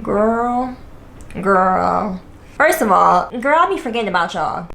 Girl. First of all, girl, I'll be forgetting about y'all.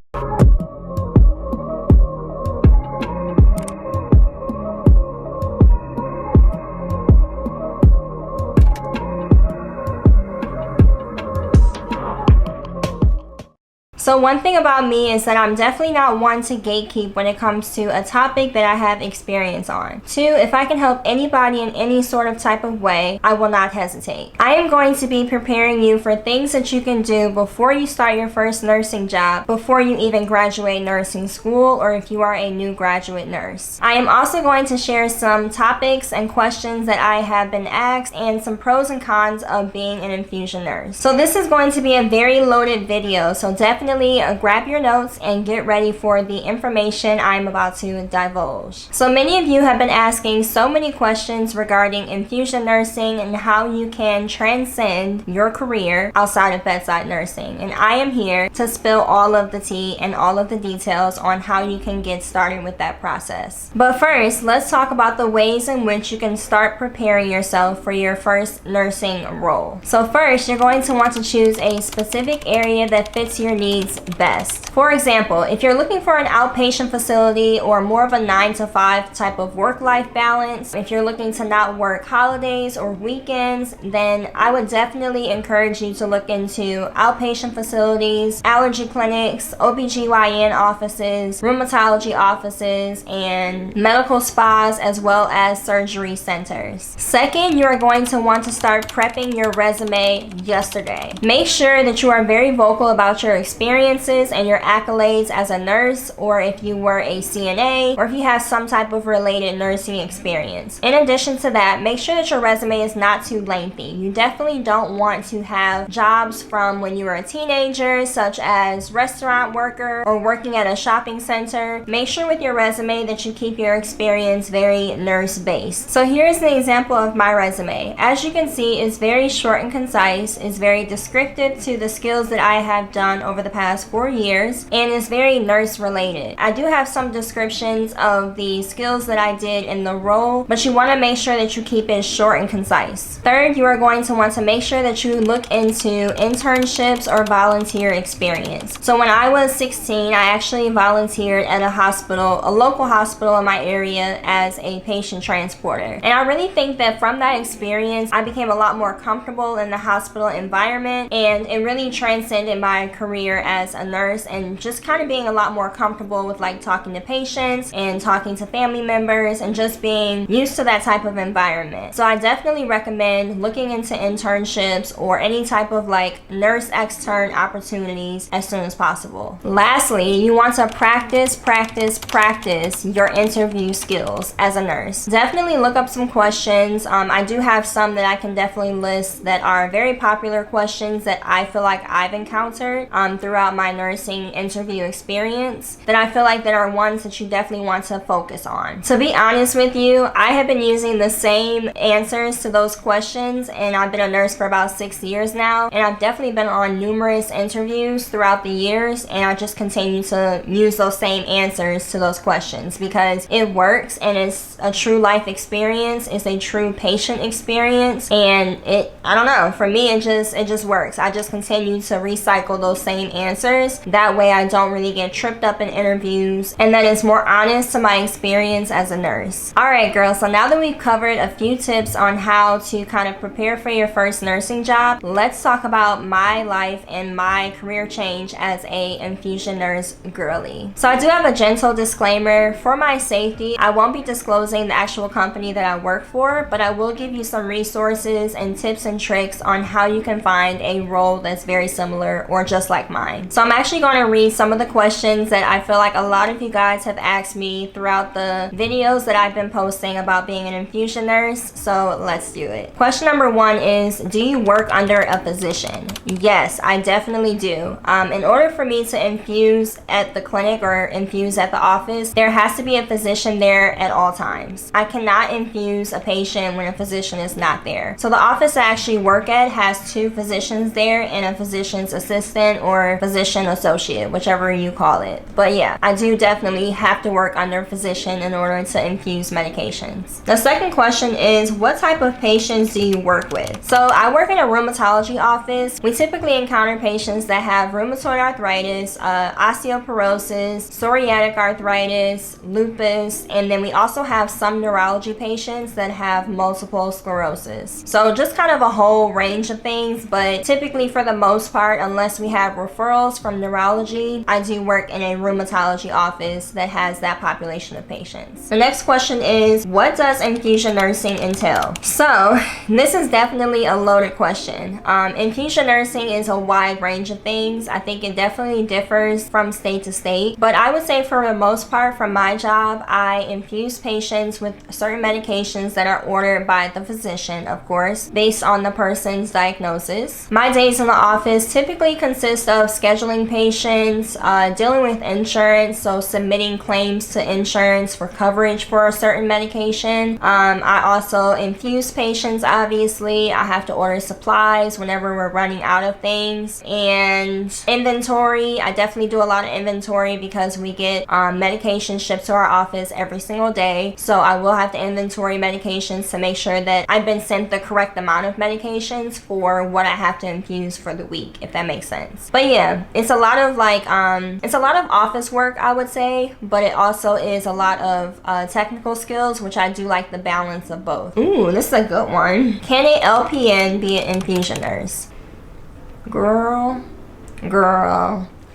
So one thing about me is that I'm definitely not one to gatekeep when it comes to a topic that I have experience on. 2, if I can help anybody in any sort of type of way, I will not hesitate. I am going to be preparing you for things that you can do before you start your first nursing job, before you even graduate nursing school, or if you are a new graduate nurse. I am also going to share some topics and questions that I have been asked and some pros and cons of being an infusion nurse. So this is going to be a very loaded video, so definitely grab your notes and get ready for the information I'm about to divulge. So many of you have been asking so many questions regarding infusion nursing and how you can transcend your career outside of bedside nursing. And I am here to spill all of the tea and all of the details on how you can get started with that process. But first, let's talk about the ways in which you can start preparing yourself for your first nursing role. So first, you're going to want to choose a specific area that fits your needs best. For example, if you're looking for an outpatient facility or more of a 9-to-5 type of work-life balance, if you're looking to not work holidays or weekends, then I would definitely encourage you to look into outpatient facilities, allergy clinics, OBGYN offices, rheumatology offices, and medical spas, as well as surgery centers. Second, you're going to want to start prepping your resume yesterday. Make sure that you are very vocal about your experiences and your accolades as a nurse, or if you were a CNA, or if you have some type of related nursing experience. In addition to that, make sure that your resume is not too lengthy. You definitely don't want to have jobs from when you were a teenager, such as restaurant worker or working at a shopping center. Make sure with your resume that you keep your experience very nurse-based. So here's an example of my resume. As you can see, it's very short and concise. It's very descriptive to the skills that I have done over the past 4 years, and is very nurse related. I do have some descriptions of the skills that I did in the role, but you want to make sure that you keep it short and concise. Third, you are going to want to make sure that you look into internships or volunteer experience. So when I was 16, I actually volunteered at a hospital, a local hospital in my area, as a patient transporter. And I really think that from that experience, I became a lot more comfortable in the hospital environment, and it really transcended my career as a nurse, and just kind of being a lot more comfortable with like talking to patients and talking to family members and just being used to that type of environment. So I definitely recommend looking into internships or any type of like nurse extern opportunities as soon as possible. Lastly, you want to practice your interview skills as a nurse. Definitely look up some questions. I do have some that I can definitely list that are very popular questions that I feel like I've encountered throughout my nursing interview experience, that I feel like that are ones that you definitely want to focus on. To be honest with you, I have been using the same answers to those questions, and I've been a nurse for about 6 years now, and I've definitely been on numerous interviews throughout the years, and I just continue to use those same answers to those questions because it works, and it's a true life experience. It's a true patient experience, and I don't know, for me it just works. I just continue to recycle those same answers. That way I don't really get tripped up in interviews, and that is more honest to my experience as a nurse. Alright girls, so now that we've covered a few tips on how to kind of prepare for your first nursing job, let's talk about my life and my career change as a infusion nurse girly. So I do have a gentle disclaimer. For my safety, I won't be disclosing the actual company that I work for, but I will give you some resources and tips and tricks on how you can find a role that's very similar or just like mine. So I'm actually going to read some of the questions that I feel like a lot of you guys have asked me throughout the videos that I've been posting about being an infusion nurse. So let's do it. Question number 1 is, do you work under a physician? Yes, I definitely do. In order for me to infuse at the clinic or infuse at the office, there has to be a physician there at all times. I cannot infuse a patient when a physician is not there. So the office I actually work at has 2 physicians there and a physician's assistant or physician associate, whichever you call it. But yeah, I do definitely have to work under a physician in order to infuse medications. The second question is, what type of patients do you work with? So I work in a rheumatology office. We typically encounter patients that have rheumatoid arthritis, osteoporosis, psoriatic arthritis, lupus, and then we also have some neurology patients that have multiple sclerosis. So just kind of a whole range of things, but typically for the most part, unless we have referrals from neurology, I do work in a rheumatology office that has that population of patients. The next question is, what does infusion nursing entail? So this is definitely a loaded question. Infusion nursing is a wide range of things. I think it definitely differs from state to state, but I would say for the most part, from my job, I infuse patients with certain medications that are ordered by the physician, of course, based on the person's diagnosis. My days in the office typically consist of scheduling patients, dealing with insurance, so submitting claims to insurance for coverage for a certain medication. I also infuse patients, obviously. I have to order supplies whenever we're running out of things. And inventory, I definitely do a lot of inventory because we get medication shipped to our office every single day. So I will have to inventory medications to make sure that I've been sent the correct amount of medications for what I have to infuse for the week, if that makes sense. But yeah, it's a lot of it's a lot of office work, I would say, but it also is a lot of technical skills, which I do like the balance of both. Ooh, this is a good one. Can a LPN be an infusion nurse? Girl.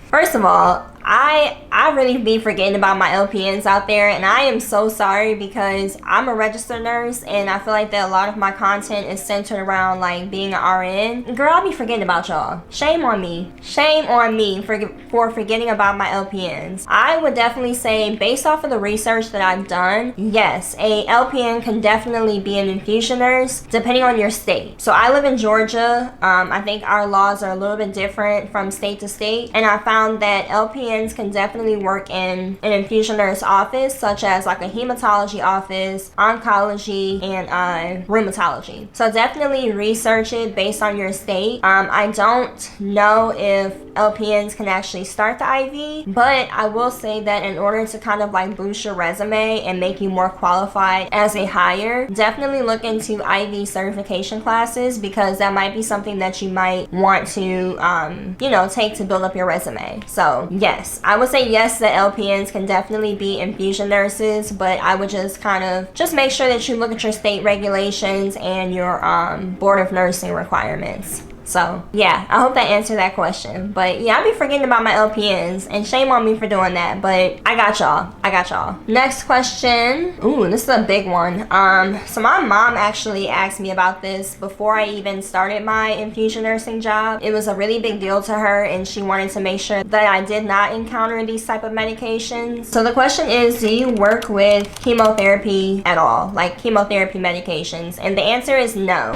First of all, I really be forgetting about my LPNs out there, and I am so sorry because I'm a registered nurse and I feel like that a lot of my content is centered around like being an RN. Girl, I'll be forgetting about y'all. Shame on me. Shame on me for forgetting about my LPNs. I would definitely say, based off of the research that I've done, yes, a LPN can definitely be an infusion nurse depending on your state. So I live in Georgia. I think our laws are a little bit different from state to state, and I found that LPNs can definitely work in an infusion nurse office, such as like a hematology office, oncology, and rheumatology. So definitely research it based on your state. I don't know if LPNs can actually start the IV, but I will say that in order to kind of like boost your resume and make you more qualified as a hire, definitely look into IV certification classes, because that might be something that you might want to take to build up your resume. So yes, I would say yes, the LPNs can definitely be infusion nurses, but I would just make sure that you look at your state regulations and your Board of Nursing requirements. So yeah, I hope that answered that question. But yeah, I be forgetting about my LPNs, and shame on me for doing that, but I got y'all. Next question. Ooh, this is a big one. So my mom actually asked me about this before I even started my infusion nursing job. It was a really big deal to her, and she wanted to make sure that I did not encounter these type of medications. So the question is, do you work with chemotherapy at all? Like chemotherapy medications? And the answer is no,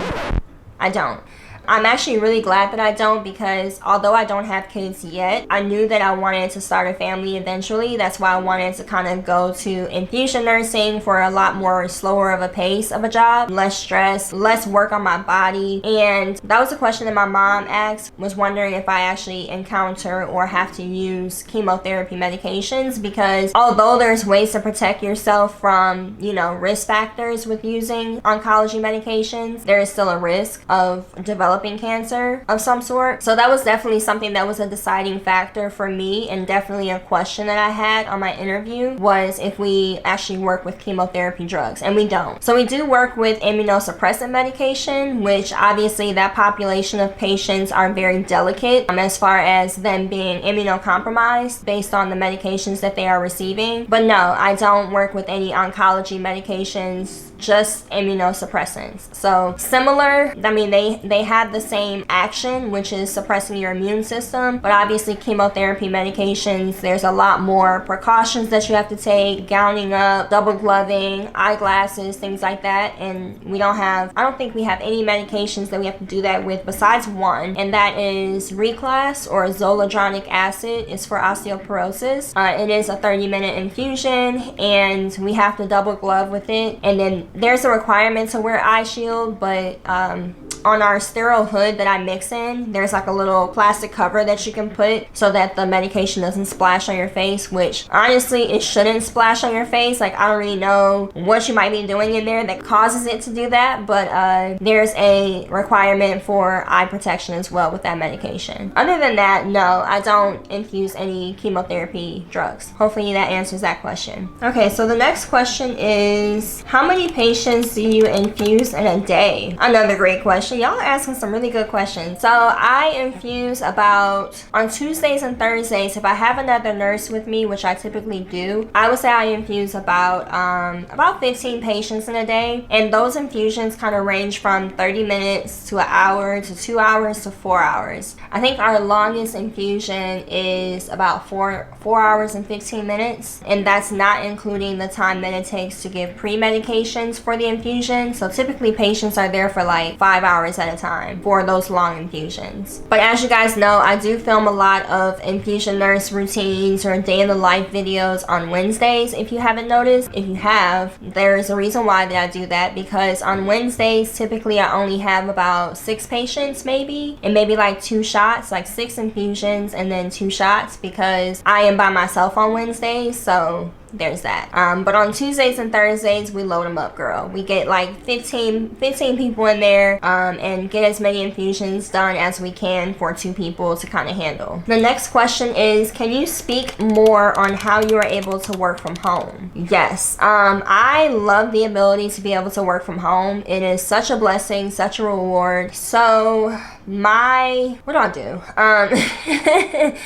I don't. I'm actually really glad that I don't, because although I don't have kids yet, I knew that I wanted to start a family eventually. That's why I wanted to kind of go to infusion nursing for a lot more slower of a pace of a job, less stress, less work on my body. And that was a question that my mom asked, was wondering if I actually encounter or have to use chemotherapy medications, because although there's ways to protect yourself from, risk factors with using oncology medications, there is still a risk of developing cancer of some sort. So that was definitely something that was a deciding factor for me, and definitely a question that I had on my interview, was if we actually work with chemotherapy drugs, and we don't. So we do work with immunosuppressant medication, which obviously that population of patients are very delicate as far as them being immunocompromised based on the medications that they are receiving. But no, I don't work with any oncology medications, just immunosuppressants. So similar, I mean, they have the same action, which is suppressing your immune system, but obviously chemotherapy medications, there's a lot more precautions that you have to take, gowning up, double gloving, eyeglasses, things like that. And I don't think we have any medications that we have to do that with besides one, and that is Reclass, or zoledronic acid. It's for osteoporosis. It is a 30-minute infusion, and we have to double glove with it. And then there's a requirement to wear eye shield, but on our sterile hood that I mix in, there's like a little plastic cover that you can put so that the medication doesn't splash on your face, which honestly it shouldn't splash on your face. Like, I don't really know what you might be doing in there that causes it to do that, but there's a requirement for eye protection as well with that medication. Other than that, no, I don't infuse any chemotherapy drugs. Hopefully that answers that question. Okay, so the next question is, how many patients do you infuse in a day? Another great question. Y'all are asking some really good questions. So I infuse about, on Tuesdays and Thursdays, if I have another nurse with me, which I typically do, I would say I infuse about 15 patients in a day, and those infusions kind of range from 30 minutes to an hour to 2 hours to 4 hours. I think our longest infusion is about 4 hours and 15 minutes, and that's not including the time that it takes to give pre-medications for the infusion. So typically patients are there for like 5 hours at a time for those long infusions. But as you guys know, I do film a lot of infusion nurse routines or day in the life videos on Wednesdays. If you haven't noticed, if you have, there's a reason why that I do that, because on Wednesdays typically I only have about 6 patients maybe, and maybe like 2 shots, like 6 infusions and then 2 shots, because I am by myself on Wednesdays. So there's that. But on Tuesdays and Thursdays, we load them up, girl. We get like 15 people in there and get as many infusions done as we can for 2 people to kind of handle. The next question is, can you speak more on how you are able to work from home? Yes. I love the ability to be able to work from home. It is such a blessing, such a reward. So what do I do?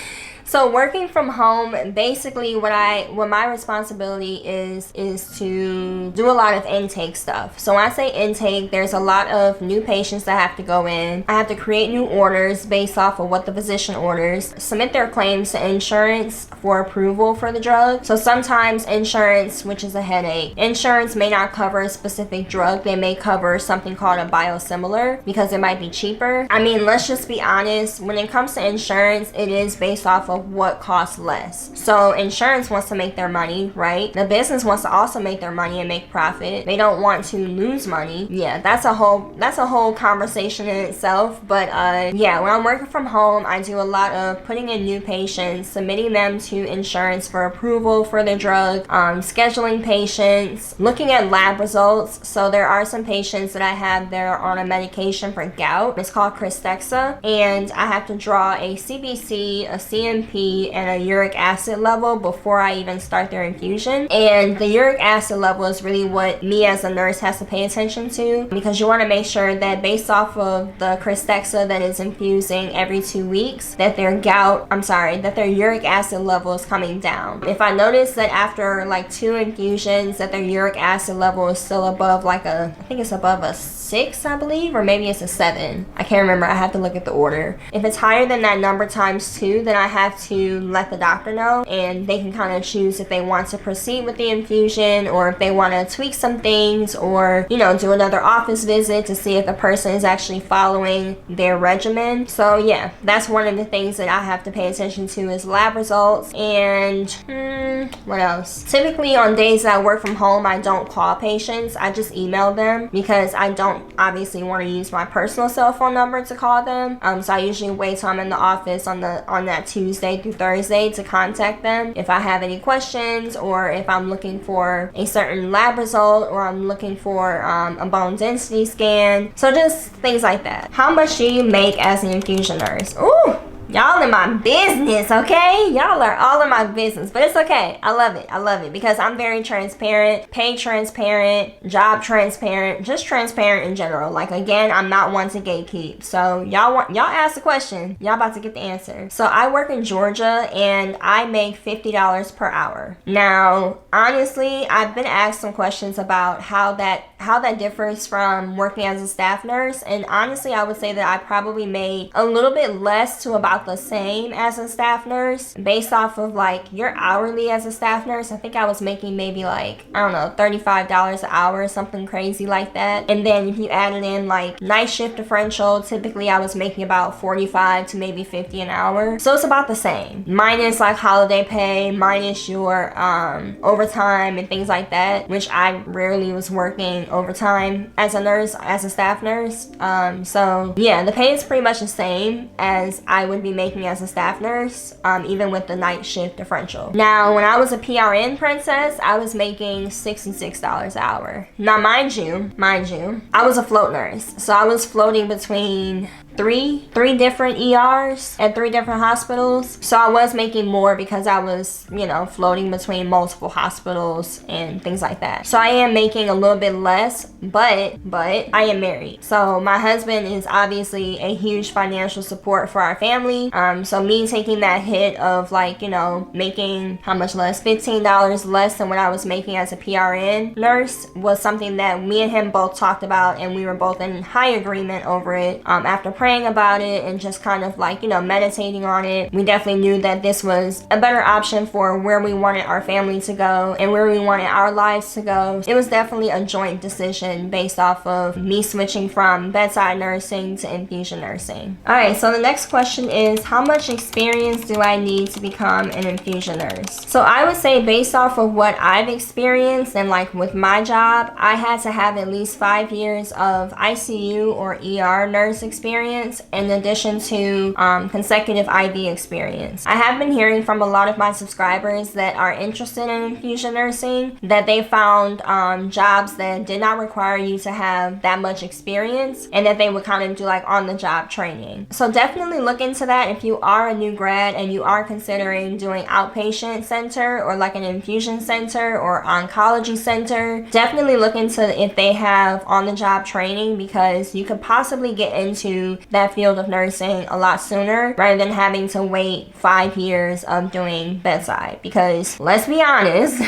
So working from home, basically what my responsibility is to do a lot of intake stuff. So when I say intake, there's a lot of new patients that have to go in. I have to create new orders based off of what the physician orders, submit their claims to insurance for approval for the drug. So sometimes insurance, which is a headache, insurance may not cover a specific drug. They may cover something called a biosimilar because it might be cheaper. I mean, let's just be honest, when it comes to insurance, it is based off of what costs less. So insurance wants to make their money, right? The business wants to also make their money and make profit. They don't want to lose money. Yeah, that's a whole conversation in itself. But yeah, when I'm working from home, I do a lot of putting in new patients, submitting them to insurance for approval for the drug, scheduling patients, looking at lab results. So there are some patients that I have that are on a medication for gout. It's called Krystexxa, and I have to draw a CBC, a CMP, and a uric acid level before I even start their infusion. And the uric acid level is really what me as a nurse has to pay attention to, because you want to make sure that based off of the Krystexxa that is infusing every 2 weeks, that their uric acid level is coming down. If I notice that after like 2 infusions that their uric acid level is still above I think it's above a 6, I believe, or maybe it's a 7. I can't remember. I have to look at the order. If it's higher than that number times 2, then I have to let the doctor know, and they can kind of choose if they want to proceed with the infusion or if they want to tweak some things, or do another office visit to see if the person is actually following their regimen. So yeah, that's one of the things that I have to pay attention to is lab results. And what else? Typically on days that I work from home, I don't call patients. I just email them, because I don't obviously want to use my personal cell phone number to call them. So I usually wait till I'm in the office on that Tuesday through Thursday to contact them if I have any questions, or if I'm looking for a certain lab result, or I'm looking for a bone density scan. So just things like that. How much do you make as an infusion nurse? Ooh! Y'all in my business, okay? Y'all are all in my business, but it's okay. I love it because I'm very transparent, pay transparent, job transparent, just transparent in general. Like, again, I'm not one to gatekeep. So y'all ask the question, y'all about to get the answer. So I work in Georgia and I make $50 per hour. Now, honestly, I've been asked some questions about how that differs from working as a staff nurse, and honestly, I would say that I probably made a little bit less to about about the same as a staff nurse based off of like your hourly as a staff nurse. I think I was making maybe like, I don't know, $35 an hour or something crazy like that. And then if you added in like night shift differential, typically I was making about 45 to maybe 50 an hour. So it's about the same. Minus like holiday pay, minus your overtime and things like that, which I rarely was working overtime as a nurse, as a staff nurse. So yeah, the pay is pretty much the same as I would be making as a staff nurse, even with the night shift differential. Now, when I was a PRN princess, I was making $66 an hour. Now, mind you, I was a float nurse. So I was floating between three different ERs at 3 different hospitals. So I was making more because I was, you know, floating between multiple hospitals and things like that. So I am making a little bit less, but I am married. So my husband is obviously a huge financial support for our family. So me taking that hit of like, you know, making how much less? $15 less than what I was making as a PRN nurse was something that me and him both talked about, and we were both in high agreement over it. After praying about it and just kind of like, you know, meditating on it, we definitely knew that this was a better option for where we wanted our family to go and where we wanted our lives to go. It was definitely a joint decision based off of me switching from bedside nursing to infusion nursing. All right, so the next question is, how much experience do I need to become an infusion nurse? So I would say based off of what I've experienced and like with my job, I had to have at least 5 years of ICU or ER nurse experience in addition to consecutive IV experience. I have been hearing from a lot of my subscribers that are interested in infusion nursing that they found jobs that did not require you to have that much experience, and that they would kind of do like on the job training. So definitely look into that if you are a new grad and you are considering doing outpatient center or like an infusion center or oncology center. Definitely look into if they have on the job training, because you could possibly get into that field of nursing a lot sooner rather than having to wait 5 years of doing bedside. Because let's be honest,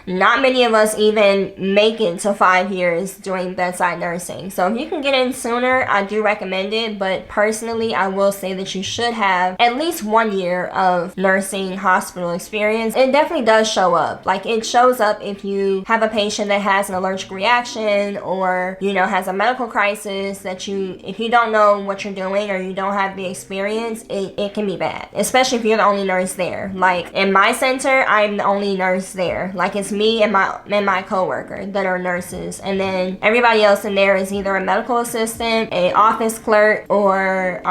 not many of us even make it to 5 years doing bedside nursing. So if you can get in sooner, I do recommend it. But personally, I will say that you should have at least 1 year of nursing hospital experience. It definitely does show up. Like, it shows up if you have a patient that has an allergic reaction or, you know, has a medical crisis that if you don't know what you're doing or you don't have the experience, it can be bad. Especially if you're the only nurse there. Like, in my center, I'm the only nurse there. Like, it's me and my coworker that are nurses, and then everybody else in there is either a medical assistant, a office clerk, or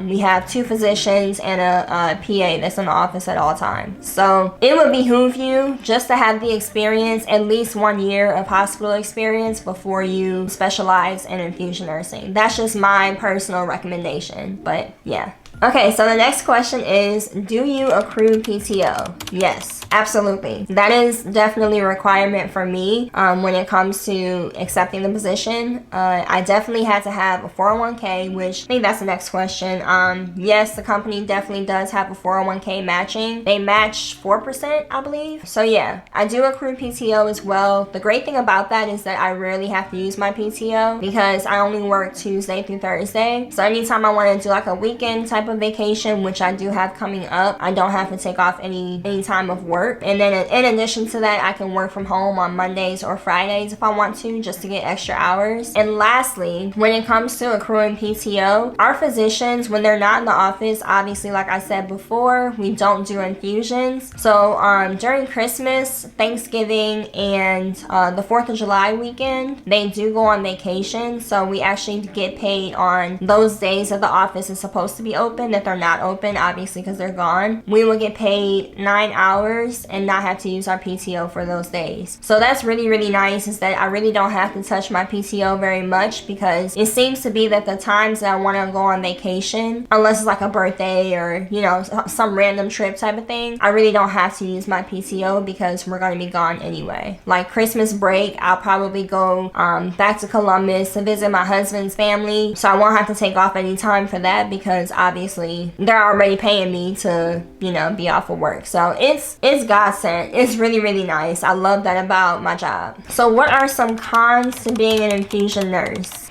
we have 2 physicians and a PA that's in the office at all times. So it would behoove you just to have the experience, at least 1 year of hospital experience before you specialize in infusion nursing. That's just my personal recommendation, but yeah. Okay, so the next question is, do you accrue PTO? Yes, absolutely. That is definitely a requirement for me when it comes to accepting the position. I definitely had to have a 401k, which I think that's the next question. Yes, the company definitely does have a 401k matching. They match 4%, I believe. So yeah, I do accrue PTO as well. The great thing about that is that I rarely have to use my PTO because I only work Tuesday through Thursday. So anytime I want to do like a weekend type of vacation, which I do have coming up, I don't have to take off any time of work. And then in addition to that, I can work from home on Mondays or Fridays if I want to, just to get extra hours. And lastly, when it comes to accruing PTO, our physicians, when they're not in the office, obviously, like I said before, we don't do infusions. So during Christmas, Thanksgiving, and the 4th of July weekend, they do go on vacation. So we actually get paid on those days that the office is supposed to be open, that they're not open, obviously, because they're gone. We will get paid 9 hours and not have to use our PTO for those days. So that's really, really nice, is that I really don't have to touch my PTO very much, because it seems to be that the times that I want to go on vacation, unless it's like a birthday or, you know, some random trip type of thing, I really don't have to use my PTO because we're going to be gone anyway. Like Christmas break, I'll probably go back to Columbus to visit my husband's family, so I won't have to take off any time for that, because obviously they're already paying me to, you know, be off of work. So it's God sent. It's really, really nice. I love that about my job. So what are some cons to being an infusion nurse?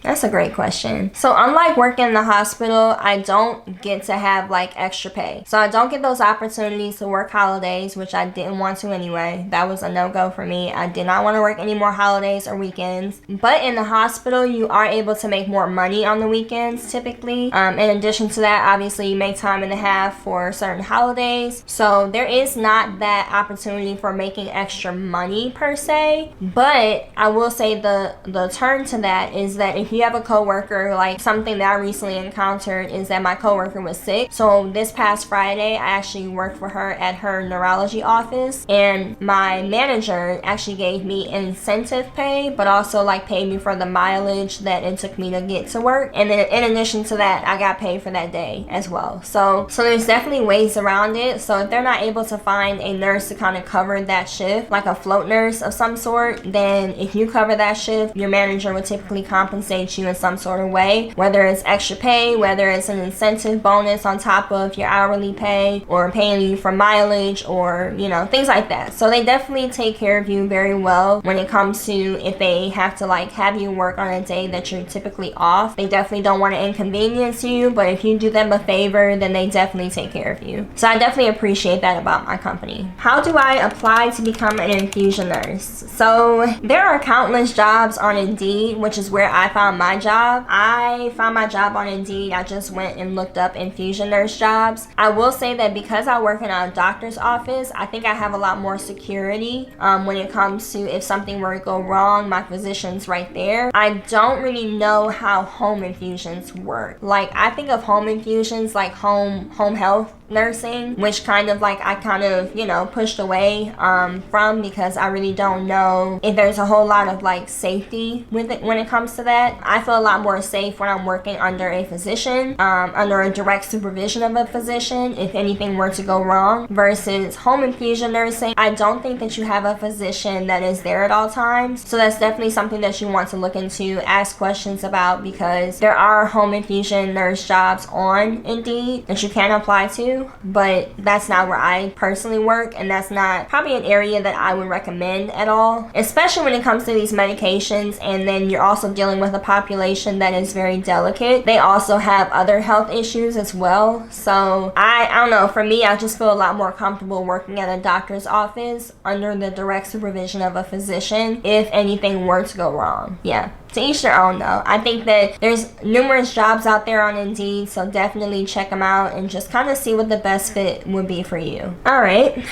That's a great question. So unlike working in the hospital, I don't get to have like extra pay. So I don't get those opportunities to work holidays, which I didn't want to anyway. That was a no-go for me. I did not want to work any more holidays or weekends. But in the hospital, you are able to make more money on the weekends typically. In addition to that, obviously you make time and a half for certain holidays. So there is not that opportunity for making extra money per se. But I will say the turn to that is that if you have a coworker, like something that I recently encountered is that my coworker was sick. So this past Friday, I actually worked for her at her neurology office, and my manager actually gave me incentive pay, but also like paid me for the mileage that it took me to get to work. And then in addition to that, I got paid for that day as well. So there's definitely ways around it. So if they're not able to find a nurse to kind of cover that shift, like a float nurse of some sort, then if you cover that shift, your manager would typically compensate you in some sort of way, whether it's extra pay, whether it's an incentive bonus on top of your hourly pay, or paying you for mileage, or things like that. So they definitely take care of you very well when it comes to if they have to like have you work on a day that you're typically off. They definitely don't want to inconvenience you, but if you do them a favor, then they definitely take care of you. So I definitely appreciate that about my company. How do I apply to become an infusion nurse? So there are countless jobs on Indeed, which is where I found my job. I found my job on Indeed. I just went and looked up infusion nurse jobs. I will say that because I work in a doctor's office, I think I have a lot more security when it comes to if something were to go wrong, my physician's right there. I don't really know how home infusions work. Like I think of home infusions like home health nursing, which kind of like I kind of pushed away from, because I really don't know if there's a whole lot of like safety with it when it comes to that. I feel a lot more safe when I'm working under a physician, under a direct supervision of a physician if anything were to go wrong, versus home infusion nursing. I don't think that you have a physician that is there at all times. So that's definitely something that you want to look into, ask questions about, because there are home infusion nurse jobs on Indeed that you can apply to. But that's not where I personally work, and that's not probably an area that I would recommend at all, especially when it comes to these medications. And then you're also dealing with a population that is very delicate. They also have other health issues as well. So I don't know, for me, I just feel a lot more comfortable working at a doctor's office under the direct supervision of a physician if anything were to go wrong. Yeah. To each their own though. I think that there's numerous jobs out there on Indeed, so definitely check them out and just kind of see what the best fit would be for you. All right.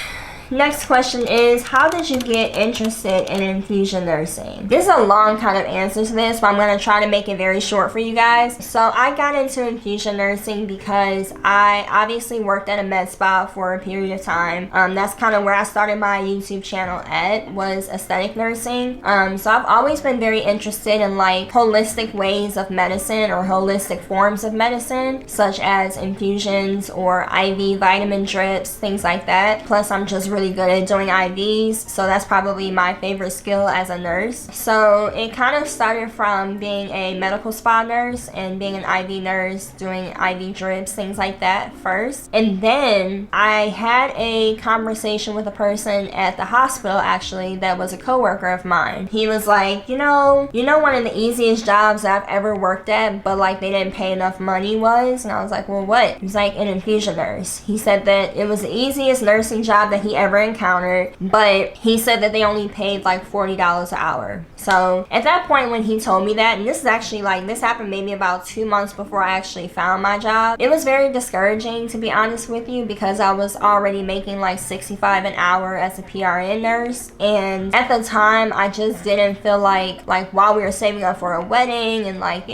Next question is, how did you get interested in infusion nursing? This is a long kind of answer to this, but I'm going to try to make it very short for you guys. So I got into infusion nursing because I obviously worked at a med spa for a period of time. That's kind of where I started my YouTube channel at, was aesthetic nursing. So I've always been very interested in like holistic ways of medicine or holistic forms of medicine, such as infusions or IV vitamin drips, things like that. Plus I'm just really good at doing IVs, so that's probably my favorite skill as a nurse. So it kind of started from being a medical spa nurse and being an IV nurse, doing IV drips, things like that first. And then I had a conversation with a person at the hospital actually that was a coworker of mine. He was like, you know one of the easiest jobs I've ever worked at, but like they didn't pay enough money was? And I was like, well, what? He was like, an infusion nurse. He said that it was the easiest nursing job that he ever encountered, but he said that they only paid like $40 an hour. So at that point when he told me that, and this is actually like, this happened maybe about 2 months before I actually found my job, it was very discouraging, to be honest with you, because I was already making like $65 an hour as a PRN nurse. And at the time I just didn't feel like while we were saving up for a wedding and like,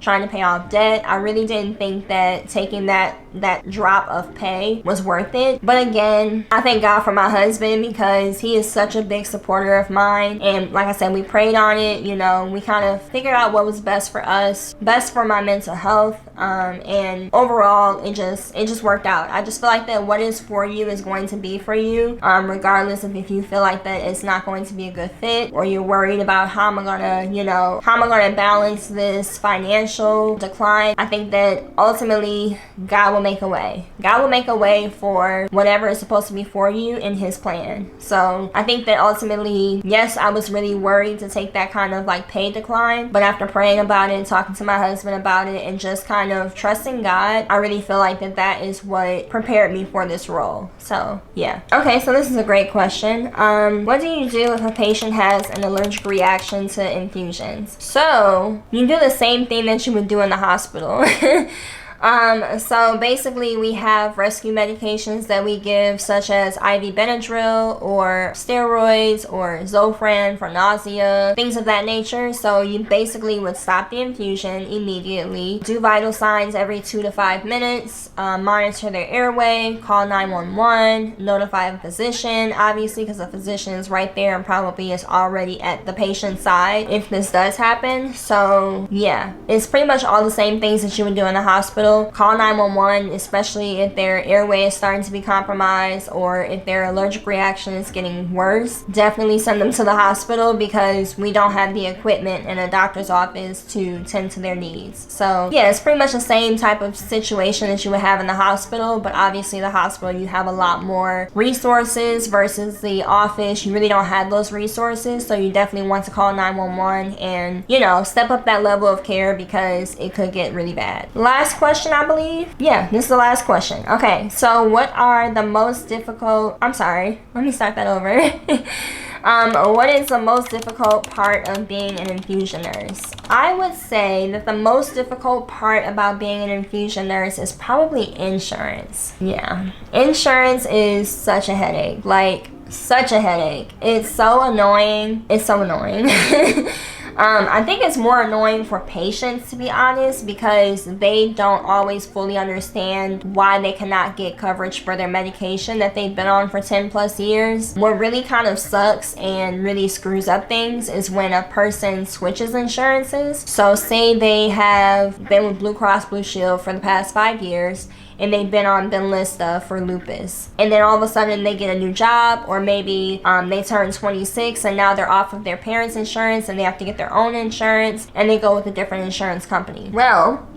trying to pay off debt, I really didn't think that taking that drop of pay was worth it. But again, I thank God for my husband, because he is such a big supporter of mine. And like I said, we prayed on it, we kind of figured out what was best for us, best for my mental health. And overall, it just worked out. I just feel like that what is for you is going to be for you, regardless of if you feel like that it's not going to be a good fit, or you're worried about how am I gonna balance this financial decline. I think that ultimately God will make a way. God will make a way for whatever is supposed to be for you. in his plan. So I think that ultimately, yes, I was really worried to take that kind of like pay decline, but after praying about it, talking to my husband about it, and just kind of trusting God, I really feel like that is what prepared me for this role. So yeah. Okay, so this is a great question. What do you do if a patient has an allergic reaction to infusions? So you do the same thing that you would do in the hospital. So basically we have rescue medications that we give, such as IV Benadryl or steroids or Zofran for nausea, things of that nature. So you basically would stop the infusion immediately, do vital signs every 2 to 5 minutes, monitor their airway, call 911, notify a physician, obviously, because the physician is right there and probably is already at the patient's side if this does happen. So yeah, it's pretty much all the same things that you would do in the hospital. Call 911, especially if their airway is starting to be compromised or if their allergic reaction is getting worse. Definitely send them to the hospital, because we don't have the equipment in a doctor's office to tend to their needs. So yeah, it's pretty much the same type of situation that you would have in the hospital, but obviously the hospital, you have a lot more resources versus the office. You really don't have those resources, so you definitely want to call 911 and, you know, step up that level of care, because it could get really bad. Last question, I believe. Yeah, this is the last question. Okay, so what are the most difficult, I'm sorry, let me start that over. What is the most difficult part of being an infusion nurse? I would say that the most difficult part about being an infusion nurse is probably insurance. Yeah, insurance is such a headache, like such a headache. It's so annoying. It's so annoying. I think it's more annoying for patients, to be honest, because they don't always fully understand why they cannot get coverage for their medication that they've been on for 10 plus years. What really kind of sucks and really screws up things is when a person switches insurances. So say they have been with Blue Cross Blue Shield for the past 5 years, and they've been on Benlysta for lupus, and then all of a sudden they get a new job, or maybe they turn 26 and now they're off of their parents' insurance and they have to get their own insurance, and they go with a different insurance company. Well,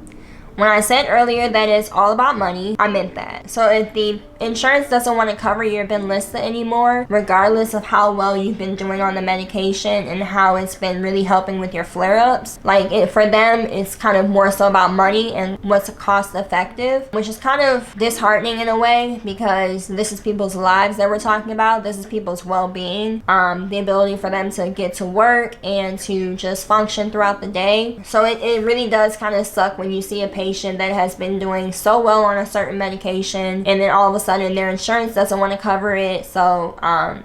when I said earlier that it's all about money, I meant that. So if the insurance doesn't want to cover your Benlysta anymore, regardless of how well you've been doing on the medication and how it's been really helping with your flare-ups, like for them, it's kind of more so about money and what's cost effective, which is kind of disheartening in a way, because this is people's lives that we're talking about. This is people's well-being, the ability for them to get to work and to just function throughout the day. So it really does kind of suck when you see a patient that has been doing so well on a certain medication, and then all of a sudden their insurance doesn't want to cover it. So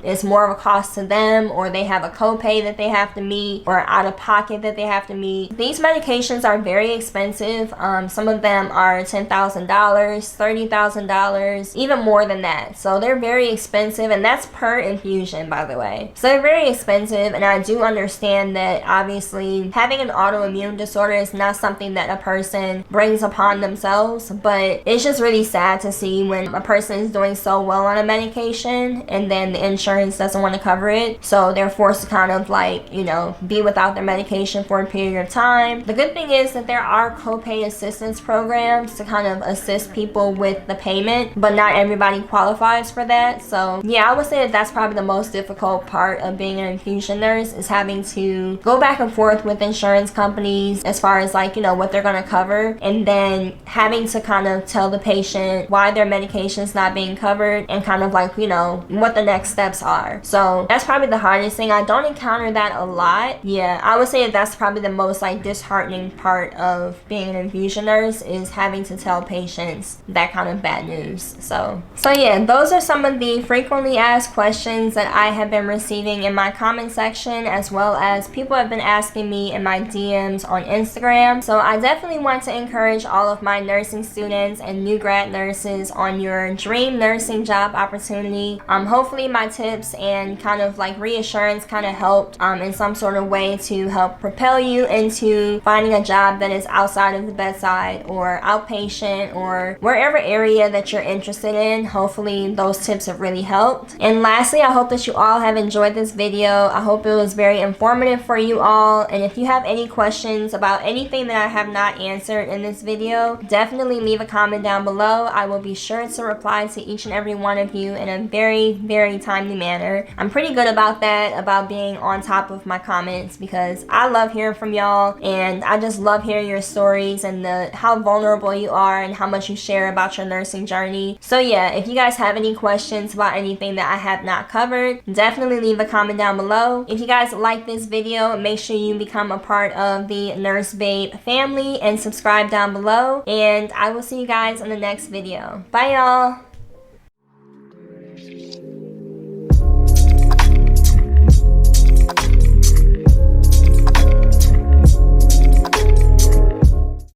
it's more of a cost to them, or they have a copay that they have to meet, or out of pocket that they have to meet. These medications are very expensive. Some of them are $10,000, $30,000, even more than that. So they're very expensive, and that's per infusion, by the way. So they're very expensive, and I do understand that obviously having an autoimmune disorder is not something that a person brings upon themselves, but it's just really sad to see when a person is doing so well on a medication and then the insurance doesn't want to cover it, so they're forced to kind of like, you know, be without their medication for a period of time. The good thing is that there are copay assistance programs to kind of assist people with the payment, but not everybody qualifies for that. So yeah, I would say that that's probably the most difficult part of being an infusion nurse, is having to go back and forth with insurance companies as far as like, you know, what they're going to cover, and then having to kind of tell the patient why their medication is not being covered, and kind of like, you know, what the next steps are. So that's probably the hardest thing. I don't encounter that a lot. Yeah, I would say that that's probably the most like disheartening part of being an infusion nurse, is having to tell patients that kind of bad news. So yeah, those are some of the frequently asked questions that I have been receiving in my comment section, as well as people have been asking me in my DMs on Instagram. So I definitely want to encourage all of my nursing students and new grad nurses on your dream nursing job opportunity. Hopefully my tips and kind of like reassurance kind of helped in some sort of way to help propel you into finding a job that is outside of the bedside or outpatient or wherever area that you're interested in. Hopefully those tips have really helped. And lastly, I hope that you all have enjoyed this video. I hope it was very informative for you all. And if you have any questions about anything that I have not answered in this this video, definitely leave a comment down below. I will be sure to reply to each and every one of you in a very, very timely manner. I'm pretty good about that, about being on top of my comments, because I love hearing from y'all, and I just love hearing your stories and how vulnerable you are and how much you share about your nursing journey. So yeah, if you guys have any questions about anything that I have not covered, definitely leave a comment down below. If you guys like this video, make sure you become a part of the Nurse Babe family and subscribe down below, and I will see you guys in the next video. Bye y'all.